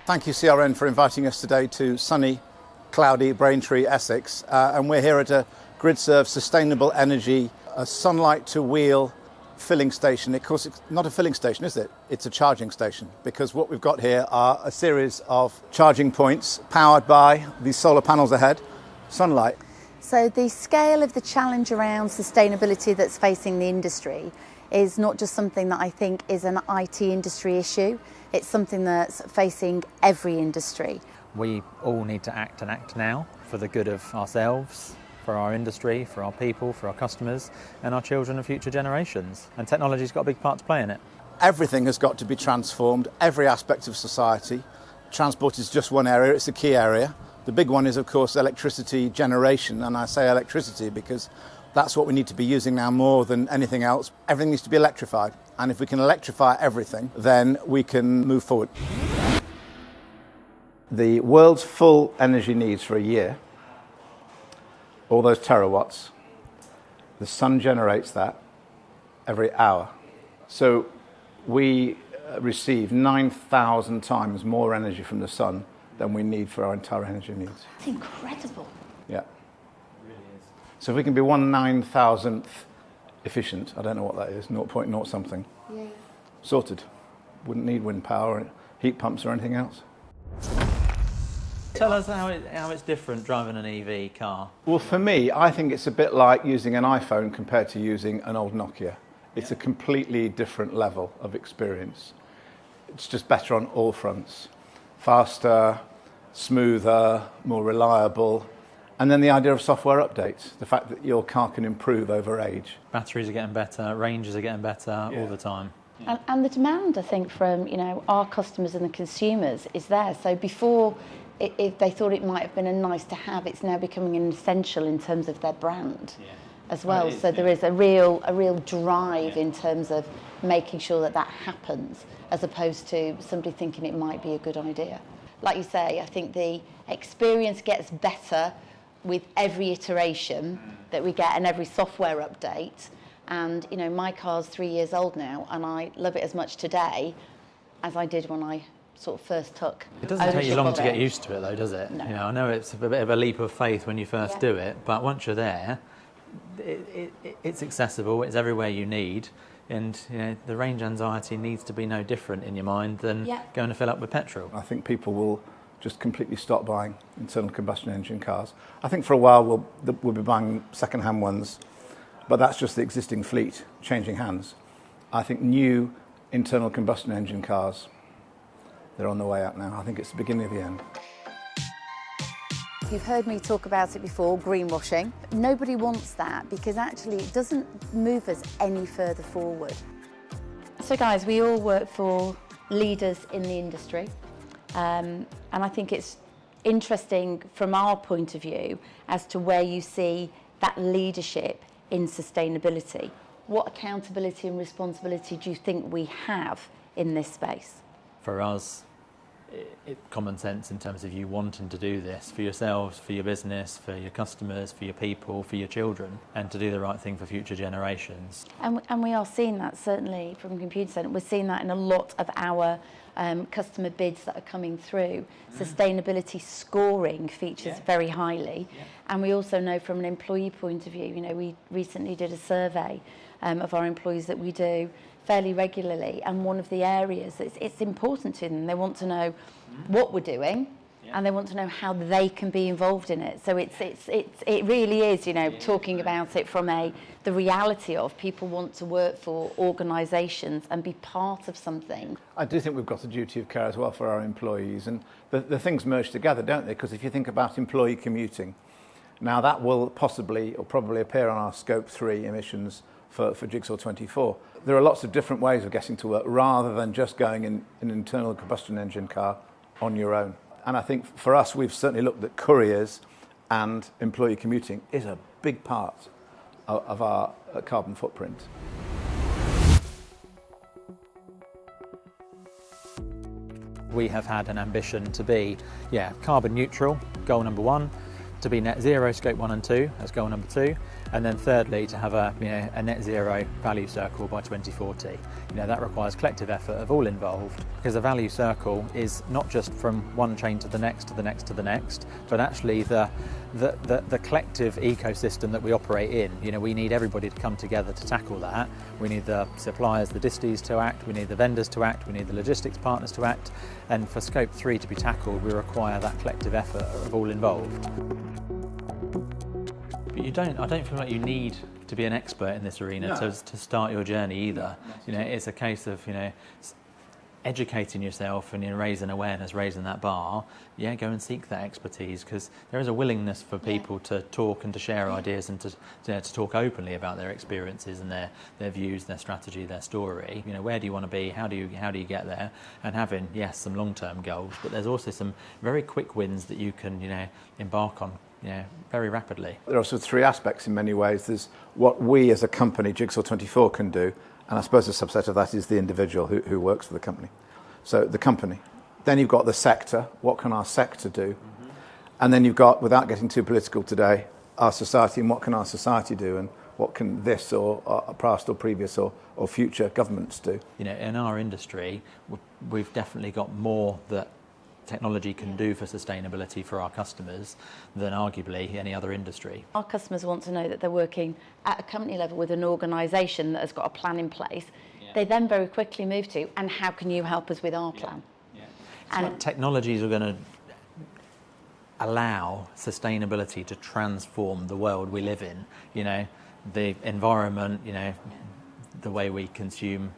Thank you, CRN, for inviting us today to sunny, cloudy Braintree, Essex. And we're here at a GridServe Sustainable Energy sunlight to wheel filling station. Of course, it's not a filling station, is it? It's a charging station, because what we've got here are a series of charging points powered by these solar panels ahead, sunlight. So the scale of the challenge around sustainability that's facing the industry is not just something that I think is an IT industry issue, it's something that's facing every industry. We all need to act and act now for the good of ourselves, for our industry, for our people, for our customers and our children and future generations. And technology's got a big part to play in it. Everything has got to be transformed, every aspect of society. Transport is just one area, it's a key area. The big one is, of course, electricity generation, and I say electricity because that's what we need to be using now more than anything else. Everything needs to be electrified, and if we can electrify everything, then we can move forward. The world's full energy needs for a year, all those terawatts, the sun generates that every hour. So we receive 9,000 times more energy from the sun than we need for our entire energy needs. That's incredible. Yeah. It really is. So if we can be 1/9,000th efficient, I don't know what that is, 0.0 something, sorted. Wouldn't need wind power, or heat pumps or anything else. Tell us how it's different driving an EV car. Well, for me, I think it's a bit like using an iPhone compared to using an old Nokia. It's a completely different level of experience. It's just better on all fronts. Faster, smoother, more reliable. And then the idea of software updates, the fact that your car can improve over age. Batteries are getting better, ranges are getting better all the time. And the demand, I think, from our customers and the consumers is there. So before, if they thought it might have been a nice to have, it's now becoming an essential in terms of their brand as well. So there is a real drive in terms of making sure that that happens, as opposed to somebody thinking it might be a good idea. Like you say, I think the experience gets better with every iteration that we get and every software update. And my car's 3 years old now, and I love it as much today as I did when I sort of first took It doesn't take you long to ownership get used to it, though, does it? No. I know it's a bit of a leap of faith when you first do it, but once you're there, it's accessible, it's everywhere you need, and the range anxiety needs to be no different in your mind than going to fill up with petrol. I think people will just completely stop buying internal combustion engine cars. I think for a while we'll be buying second-hand ones, but that's just the existing fleet changing hands. I think new internal combustion engine cars, they're on the way up now. I think it's the beginning of the end. You've heard me talk about it before, greenwashing. Nobody wants that because actually it doesn't move us any further forward. So guys, we all work for leaders in the industry, and I think it's interesting from our point of view as to where you see that leadership in sustainability. What accountability and responsibility do you think we have in this space? For us, common sense in terms of you wanting to do this for yourselves, for your business, for your customers, for your people, for your children, and to do the right thing for future generations. And we are seeing that certainly from Computer Centre. We're seeing that in a lot of our customer bids that are coming through. Sustainability scoring features very highly. And we also know from an employee point of view, we recently did a survey of our employees that we do fairly regularly, and one of the areas that it's important to them, they want to know what we're doing, and they want to know how they can be involved in it. So it really is, talking about it from the reality of people want to work for organisations and be part of something. I do think we've got a duty of care as well for our employees, and the things merge together, don't they? Because if you think about employee commuting, now that will possibly or probably appear on our Scope 3 emissions for Jigsaw 24. There are lots of different ways of getting to work rather than just going in an internal combustion engine car on your own. And I think for us, we've certainly looked at couriers, and employee commuting is a big part of our carbon footprint. We have had an ambition to be carbon neutral, goal number 1, to be net zero scope 1 and 2, that's goal number 2, And then thirdly, to have a net zero value circle by 2040. That requires collective effort of all involved, because a value circle is not just from one chain to the next, to the next, to the next, but actually the collective ecosystem that we operate in. We need everybody to come together to tackle that. We need the suppliers, the disties to act, we need the vendors to act, we need the logistics partners to act, and for Scope 3 to be tackled, we require that collective effort of all involved. But I don't feel like you need to be an expert in this arena to start your journey either. It's a case of educating yourself and raising awareness, raising that bar. Go and seek that expertise, because there is a willingness for people to talk and to share ideas and to talk openly about their experiences and their views, their strategy, their story. Where do you want to be? How do you get there? And having some long-term goals, but there's also some very quick wins that you can embark on very rapidly. There are also three aspects in many ways. There's what we as a company, Jigsaw 24, can do, and I suppose a subset of that is the individual who works for the company. So the company. Then you've got the sector. What can our sector do? Mm-hmm. And then you've got, without getting too political today, our society, and what can our society do, and what can this or past or previous or future governments do? In our industry, we've definitely got more that technology can do for sustainability for our customers than arguably any other industry. Our customers want to know that they're working at a company level with an organisation that has got a plan in place. They then very quickly move to, and how can you help us with our plan? And technologies are going to allow sustainability to transform the world we live in. The environment, the way we consume,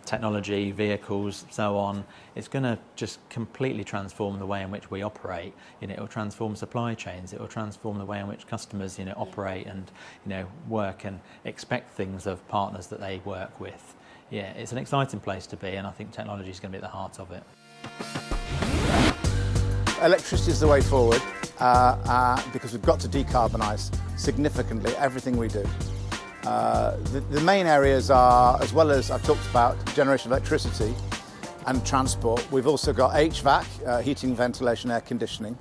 technology, vehicles, so on. It's going to just completely transform the way in which we operate. It will transform supply chains. It will transform the way in which customers, operate and, work and expect things of partners that they work with. It's an exciting place to be, and I think technology is going to be at the heart of it. Electricity is the way forward because we've got to decarbonise significantly everything we do. The main areas are, as well as I've talked about, generation of electricity and transport, we've also got HVAC, heating, ventilation, air conditioning,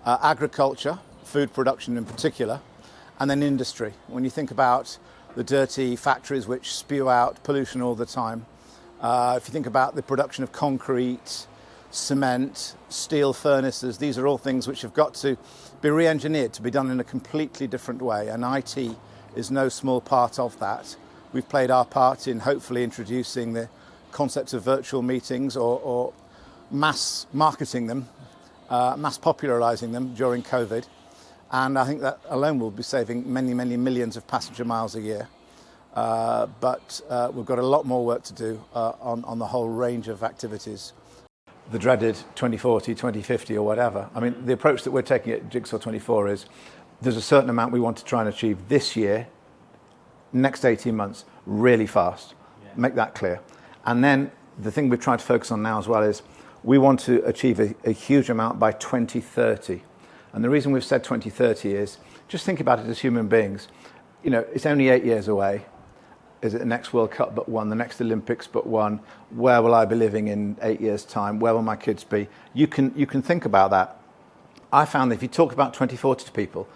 agriculture, food production in particular, and then industry. When you think about the dirty factories which spew out pollution all the time, if you think about the production of concrete, cement, steel furnaces, these are all things which have got to be re-engineered to be done in a completely different way, and IT is no small part of that. We've played our part in hopefully introducing the concept of virtual meetings or mass marketing them, mass popularising them during COVID. And I think that alone will be saving many, many millions of passenger miles a year. But we've got a lot more work to do on the whole range of activities. The dreaded 2040, 2050 or whatever. I mean, the approach that we're taking at Jigsaw 24 is there's a certain amount we want to try and achieve this year, next 18 months, really fast. Make that clear. And then the thing we're trying to focus on now as well is we want to achieve a huge amount by 2030. And the reason we've said 2030 is, just think about it as human beings. It's only 8 years away. Is it the next World Cup but one, the next Olympics but one? Where will I be living in 8 years' time? Where will my kids be? You can think about that. I found that if you talk about 2040 to people,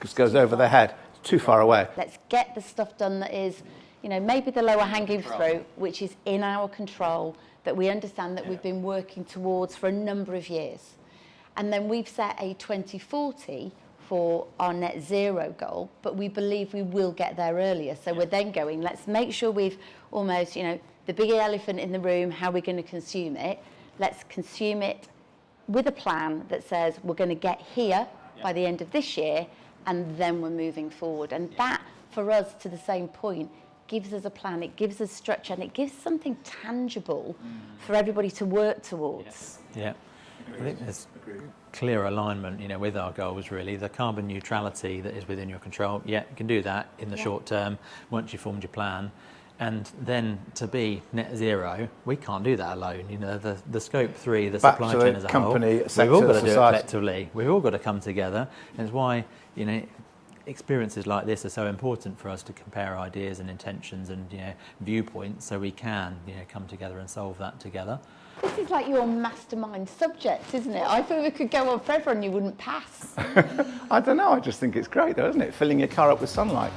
just goes over their head. It's too far away. Let's get the stuff done that is, maybe the lower hanging fruit, which is in our control, that we understand that we've been working towards for a number of years. And then we've set a 2040 for our net zero goal, but we believe we will get there earlier. So we're then going, let's make sure we've almost, the big elephant in the room, how we're going to consume it. Let's consume it with a plan that says we're going to get here by the end of this year, and then we're moving forward. And that, for us, to the same point, gives us a plan, it gives us structure, and it gives something tangible for everybody to work towards. Yeah. I think there's clear alignment, with our goals, really. The carbon neutrality that is within your control, you can do that in the short term once you've formed your plan. And then to be net zero, we can't do that alone. The Scope 3, the supply chain as a whole, we've all got to do it collectively. We've all got to come together. And it's why, experiences like this are so important for us to compare ideas and intentions and viewpoints, so we can come together and solve that together. This is like your mastermind subject, isn't it? I thought we could go on forever and you wouldn't pass. I don't know, I just think it's great though, isn't it? Filling your car up with sunlight.